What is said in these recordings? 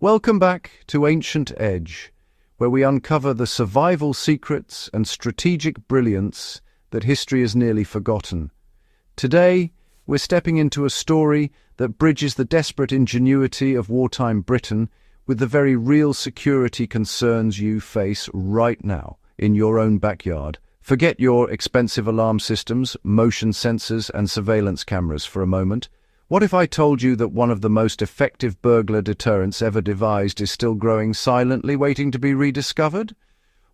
Welcome back to Ancient Edge, where we uncover the survival secrets and strategic brilliance that history has nearly forgotten. Today, we're stepping into a story that bridges the desperate ingenuity of wartime Britain with the very real security concerns you face right now in your own backyard. Forget your expensive alarm systems, motion sensors, and surveillance cameras for a moment. What if I told you that one of the most effective burglar deterrents ever devised is still growing silently, waiting to be rediscovered?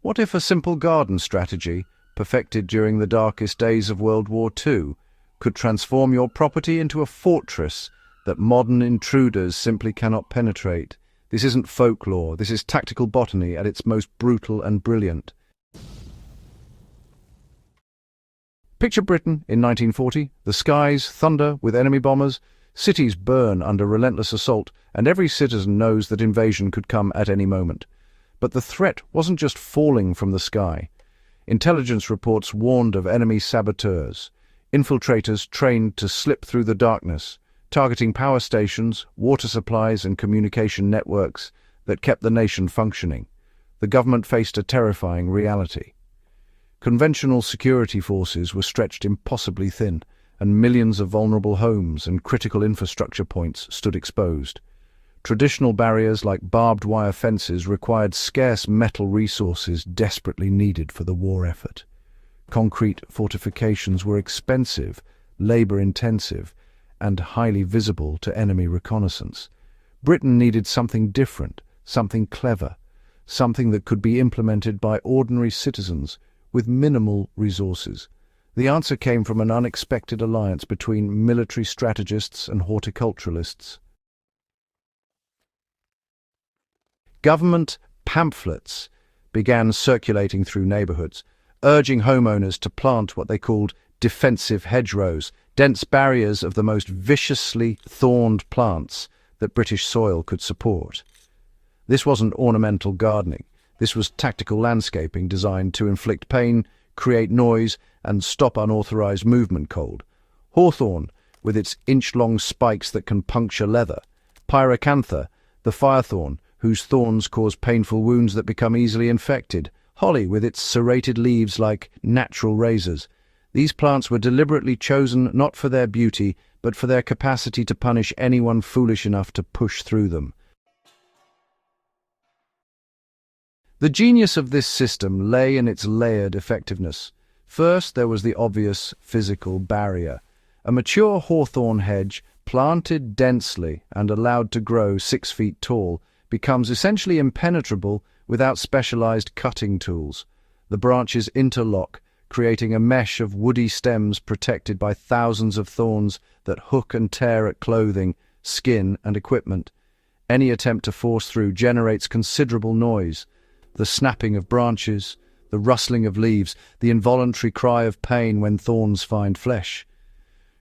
What if a simple garden strategy, perfected during the darkest days of World War II, could transform your property into a fortress that modern intruders simply cannot penetrate? This isn't folklore, this is tactical botany at its most brutal and brilliant. Picture Britain in 1940, the skies thunder with enemy bombers, cities burn under relentless assault, and every citizen knows that invasion could come at any moment. But the threat wasn't just falling from the sky. Intelligence reports warned of enemy saboteurs, infiltrators trained to slip through the darkness, targeting power stations, water supplies, and communication networks that kept the nation functioning. The government faced a terrifying reality. Conventional security forces were stretched impossibly thin, and millions of vulnerable homes and critical infrastructure points stood exposed. Traditional barriers like barbed wire fences required scarce metal resources desperately needed for the war effort. Concrete fortifications were expensive, labor-intensive, and highly visible to enemy reconnaissance. Britain needed something different, something clever, something that could be implemented by ordinary citizens with minimal resources. The answer came from an unexpected alliance between military strategists and horticulturalists. Government pamphlets began circulating through neighbourhoods, urging homeowners to plant what they called defensive hedgerows, dense barriers of the most viciously thorned plants that British soil could support. This wasn't ornamental gardening. This was tactical landscaping designed to inflict pain, create noise, and stop unauthorized movement cold. Hawthorn, with its inch-long spikes that can puncture leather. Pyracantha, the firethorn, whose thorns cause painful wounds that become easily infected. Holly, with its serrated leaves like natural razors. These plants were deliberately chosen not for their beauty, but for their capacity to punish anyone foolish enough to push through them. The genius of this system lay in its layered effectiveness. First, there was the obvious physical barrier. A mature hawthorn hedge, planted densely and allowed to grow 6 feet tall, becomes essentially impenetrable without specialized cutting tools. The branches interlock, creating a mesh of woody stems protected by thousands of thorns that hook and tear at clothing, skin, and equipment. Any attempt to force through generates considerable noise. The snapping of branches, the rustling of leaves, the involuntary cry of pain when thorns find flesh.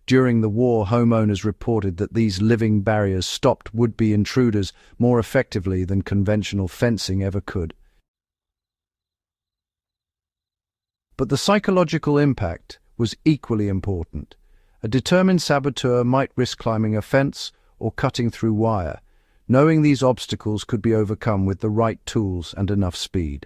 During the war, homeowners reported that these living barriers stopped would-be intruders more effectively than conventional fencing ever could. But the psychological impact was equally important. A determined saboteur might risk climbing a fence or cutting through wire, knowing these obstacles could be overcome with the right tools and enough speed.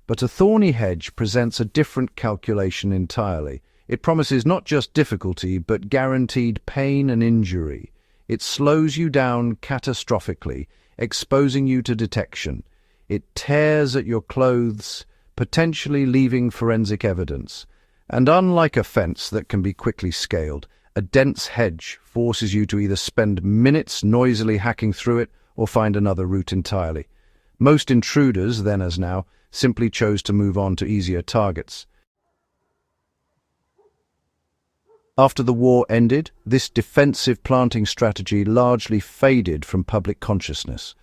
But a thorny hedge presents a different calculation entirely. It promises not just difficulty, but guaranteed pain and injury. It slows you down catastrophically, exposing you to detection. It tears at your clothes, potentially leaving forensic evidence. And unlike a fence that can be quickly scaled, a dense hedge forces you to either spend minutes noisily hacking through it or find another route entirely. Most intruders, then as now, simply chose to move on to easier targets. After the war ended, this defensive planting strategy largely faded from public consciousness.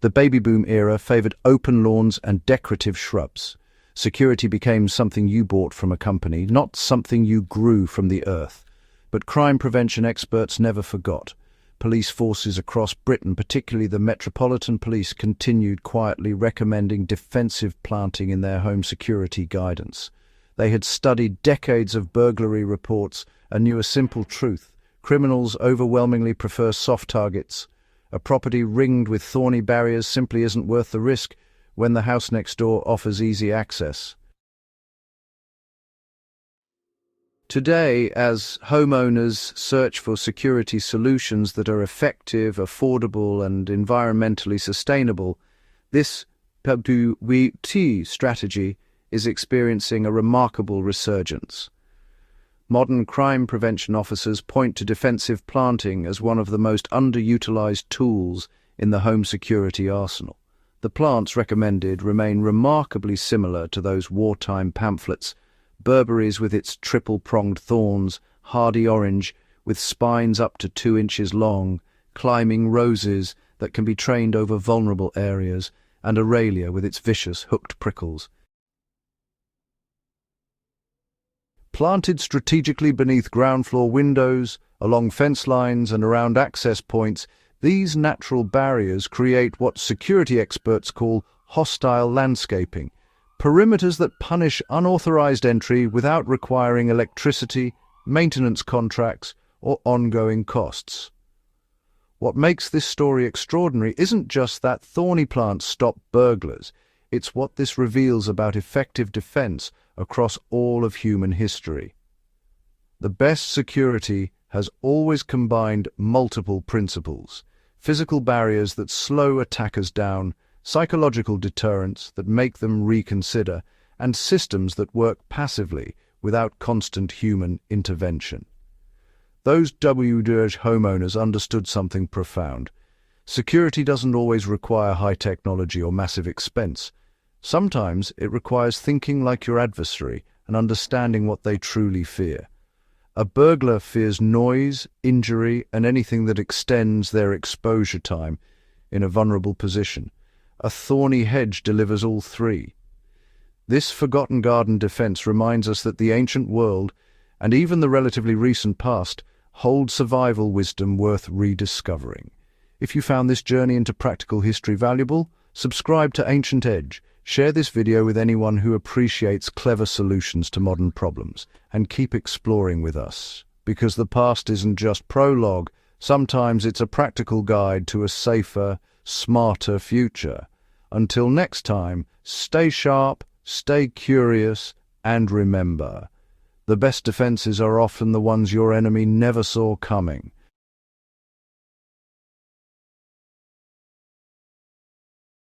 The baby boom era favored open lawns and decorative shrubs. Security became something you bought from a company, not something you grew from the earth. But crime prevention experts never forgot. Police forces across Britain, particularly the Metropolitan Police, continued quietly recommending defensive planting in their home security guidance. They had studied decades of burglary reports and knew a simple truth: criminals overwhelmingly prefer soft targets. A property ringed with thorny barriers simply isn't worth the risk when the house next door offers easy access. Today, as homeowners search for security solutions that are effective, affordable, and environmentally sustainable, this WWII strategy is experiencing a remarkable resurgence. Modern crime prevention officers point to defensive planting as one of the most underutilized tools in the home security arsenal. The plants recommended remain remarkably similar to those wartime pamphlets: berberries with its triple-pronged thorns, hardy orange with spines up to 2 inches long, climbing roses that can be trained over vulnerable areas, and aralia with its vicious hooked prickles. Planted strategically beneath ground floor windows, along fence lines and around access points, these natural barriers create what security experts call hostile landscaping, perimeters that punish unauthorized entry without requiring electricity, maintenance contracts, or ongoing costs. What makes this story extraordinary isn't just that thorny plants stop burglars, it's what this reveals about effective defense across all of human history. The best security has always combined multiple principles: physical barriers that slow attackers down, psychological deterrents that make them reconsider, and systems that work passively without constant human intervention. Those WWII homeowners understood something profound. Security doesn't always require high technology or massive expense. Sometimes it requires thinking like your adversary and understanding what they truly fear. A burglar fears noise, injury, and anything that extends their exposure time in a vulnerable position. A thorny hedge delivers all three. This forgotten garden defense reminds us that the ancient world, and even the relatively recent past, hold survival wisdom worth rediscovering. If you found this journey into practical history valuable, subscribe to Ancient Edge, share this video with anyone who appreciates clever solutions to modern problems, and keep exploring with us. Because the past isn't just prologue, sometimes it's a practical guide to a safer, smarter future. Until next time, stay sharp, stay curious, and remember, the best defenses are often the ones your enemy never saw coming.